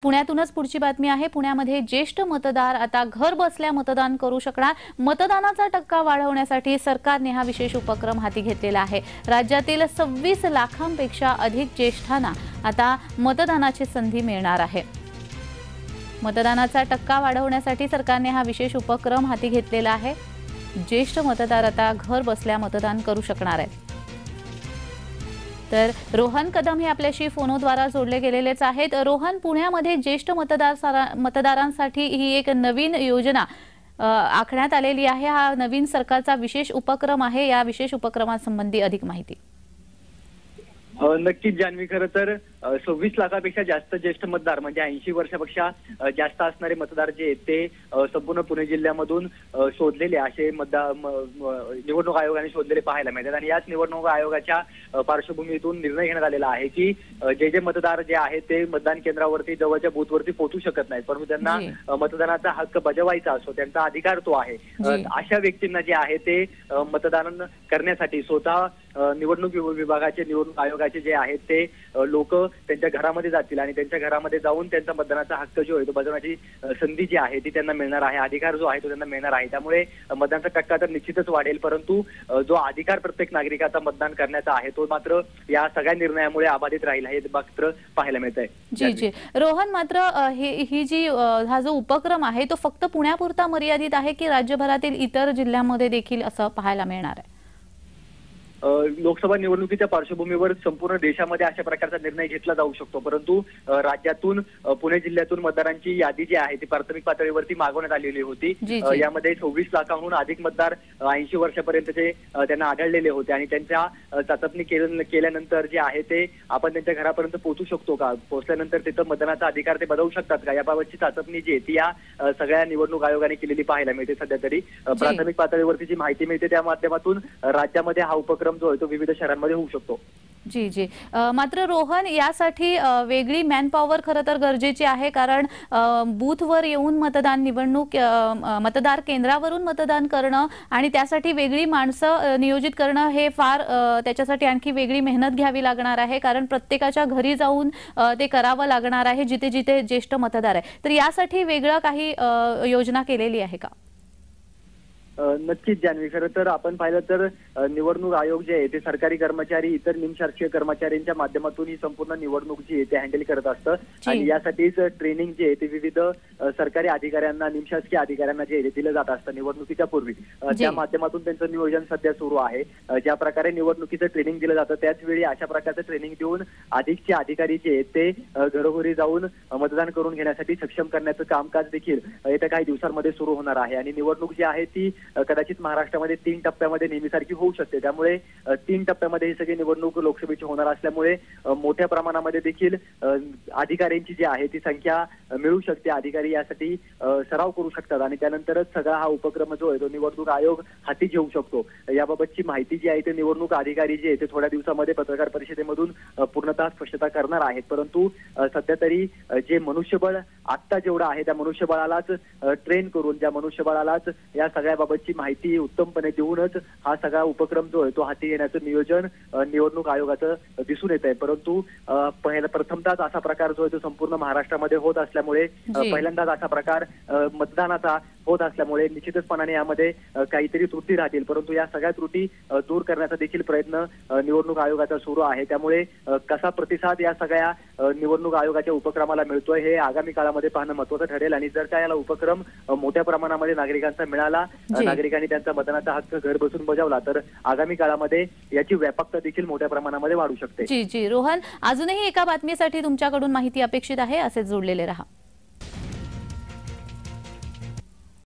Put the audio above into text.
पुण्यातूनच पुढची बातमी आहे। पुण्यामध्ये ज्येष्ठ मतदार आता घर बसल्या मतदान करू शकणार। मतदानाचा टक्का वाढवण्यासाठी सरकारने हा विशेष उपक्रम हाती घेतलेला आहे। राज्यातील 26 लाखांपेक्षा अधिक ज्येष्ठांना आता मतदानाची संधी मिळणार आहे। मतदानाचा टक्का वाढवण्यासाठी सरकारने हा विशेष उपक्रम हाती घेतलेला आहे। ज्येष्ठ मतदार आता घर बसल्या मतदान करू शकणार आहेत। तर रोहन कदम हे आपल्याशी फोनद्वारा जोडले गेलेलेच आहेत। रोहन, पुण्यामध्ये ज्येष्ठ मतदारांसाठी ही एक नवीन योजना आखण्यात आलेली आहे। हा नवीन सरकारचा विशेष उपक्रम आहे। या विशेष उपक्रमासंबंधी अधिक माहिती। नक्कीच जान्हवी, खरं तर 26 लाखापेक्षा जास्त ज्येष्ठ मतदार म्हणजे 80 वर्षापेक्षा जास्त असणारे मतदार जे आहेत ते संपूर्ण पुणे जिल्ह्यामधून शोधलेले असे निवडणूक आयोगाने शोधलेले पाहायला मिळतात। आणि याच निवडणूक आयोगाच्या पार्श्वभूमीतून निर्णय घेण्यात आलेला आहे की जे मतदार जे आहेत ते मतदान केंद्रावरती जवळच्या बूथवरती पोहोचू शकत नाहीत, परंतु त्यांना मतदानाचा हक्क बजावायचा असतो, त्यांचा अधिकार तो आहे। अशा व्यक्तींना जे आहे ते मतदान करण्यासाठी स्वतः निवडणूक विभागाचे निवडणूक आयोगाचे जे आहेत ते लोक त्यांच्या घरामध्ये जातील आणि त्यांच्या घरामध्ये जाऊन त्यांचा मतदानाचा हक्क जो आहे तो बजावण्याची संधी जी आहे ती त्यांना मिळणार आहे, अधिकार जो आहे तो त्यांना मिळणार आहे। त्यामुळे मतदानाचा टक्का तर निश्चितच वाढेल, परंतु जो अधिकार प्रत्येक नागरिकाचा मतदान करण्याचा आहे तो मात्र या सगळ्या निर्णयामुळे अबाधित राहील हे मात्र पाहायला मिळत आहे। जी रोहन, मात्र हा जो उपक्रम आहे तो फक्त पुण्यापुरता मर्यादित आहे की राज्यभरातील इतर जिल्ह्यांमध्ये देखील असं पाहायला मिळणार आहे? लोकसभा निवडणुकीच्या पार्श्वभूमीवर संपूर्ण देशामध्ये अशा प्रकारचा निर्णय घेतला जाऊ शकतो, परंतु राज्यातून पुणे जिल्ह्यातून मतदारांची यादी जी आहे ती प्राथमिक पातळीवरती मागवण्यात आलेली होती। यामध्ये 26 लाखांहून अधिक मतदार 80 वर्षापर्यंतचे त्यांना आढळलेले होते आणि त्यांच्या चाचपणी केल्यानंतर जे आहे ते आपण त्यांच्या घरापर्यंत पोहोचू शकतो का, पोहोचल्यानंतर तिथं मतदानाचा अधिकार ते बजावू शकतात का, याबाबतची चाचपणी जी आहे ती या सगळ्या निवडणूक आयोगाने केलेली पाहायला मिळते। सध्या तरी प्राथमिक पातळीवरती जी माहिती मिळते त्या माध्यमातून राज्यामध्ये हा उपक्रम जो आहे तो विविध शहरांमध्ये होऊ शकतो। जी मात्र रोहन, यासाठी वेगळी मॅनपॉवर खरं तर गरजेची आहे, कारण बूथवर येऊन मतदार केंद्रावरून मतदान करणं आणि त्यासाठी वेगळी माणसं नियोजित करणं हे फार त्याच्यासाठी आणखी वेगळी मेहनत घ्यावी लागणार आहे, कारण प्रत्येकाच्या घरी जाऊन ते करावं लागणार आहे जिथे जिथे ज्येष्ठ मतदार आहे। तर यासाठी वेगळं काही योजना केलेली आहे का? नक्कीच जान्हवी, खरं तर आपण पाहिलं तर निवडणूक आयोग जे आहे ते सरकारी कर्मचारी इतर निमशासकीय कर्मचाऱ्यांच्या माध्यमातून ही संपूर्ण निवडणूक जी आहे ते हँडल करत असतं आणि यासाठीच ट्रेनिंग जे आहे ते विविध सरकारी अधिकाऱ्यांना निमशासकीय अधिकाऱ्यांना जे आहे दिलं जात असतं निवडणुकीच्या पूर्वी। त्या माध्यमातून त्यांचं नियोजन सध्या सुरू आहे। ज्या प्रकारे निवडणुकीचं ट्रेनिंग दिलं जातं त्याच वेळी अशा प्रकारचं ट्रेनिंग देऊन अधिकचे अधिकारी जे आहेत ते घरोघरी जाऊन मतदान करून घेण्यासाठी सक्षम करण्याचं कामकाज देखील येत्या काही दिवसांमध्ये सुरू होणार आहे। आणि निवडणूक जी आहे ती कदाचित महाराष्ट्रामध्ये 3 टप्प्यामध्ये नेहमीसारखी होऊ शकते, त्यामुळे 3 टप्प्यामध्ये ही सगळी निवडणूक लोकसभेची होणार असल्यामुळे मोठ्या प्रमाणामध्ये देखील अधिकाऱ्यांची जी आहे ती संख्या मिळू शकते। अधिकारी यासाठी सराव करू शकतात आणि त्यानंतरच सगळा हा उपक्रम जो आहे तो निवडणूक आयोग हाती घेऊ शकतो। याबाबतची माहिती जी आहे ते निवडणूक अधिकारी जे आहे ते थोड्या दिवसामध्ये पत्रकार परिषदेमधून पूर्णतः स्पष्टता करणार आहेत, परंतु सध्या तरी जे मनुष्यबळ आत्ता जेवढं आहे त्या मनुष्यबळालाच ट्रेन करून त्या मनुष्यबळालाच या सगळ्याबाबतची माहिती उत्तमपणे देऊनच हा सगळा उपक्रम जो आहे तो हाती घेण्याचं नियोजन निवडणूक आयोगाचं दिसून येत आहे। परंतु प्रथमतःच असा प्रकार जो आहे तो संपूर्ण महाराष्ट्रामध्ये होत असल्यामुळे पहिल्यांदाच असा प्रकार मतदानाचा होत असल्यामुळे निश्चितपणाने यामध्ये काहीतरी त्रुटी राहतील, परंतु या सगळ्या त्रुटी दूर करण्याचा देखील प्रयत्न निवडणूक आयोगाचा सुरू आहे। त्यामुळे कसा प्रतिसाद या सगळ्या निवडणूक आयोगाच्या उपक्रमाला मिळतोय हे आगामी काळामध्ये पाहणं महत्त्वाचं ठरेल आणि जर का याला उपक्रम मोठ्या प्रमाणामध्ये नागरिकांचा मिळाला, नागरिकांनी त्यांचा मतदानाचा हक्क घर बसून बजावला तर आगामी काळामध्ये याची व्यापकता देखील मोठ्या प्रमाणामध्ये वाढू शकते। जी रोहन, अजूनही एका बातमीसाठी तुमच्याकडून माहिती अपेक्षित आहे, असेच जोडलेले रहा।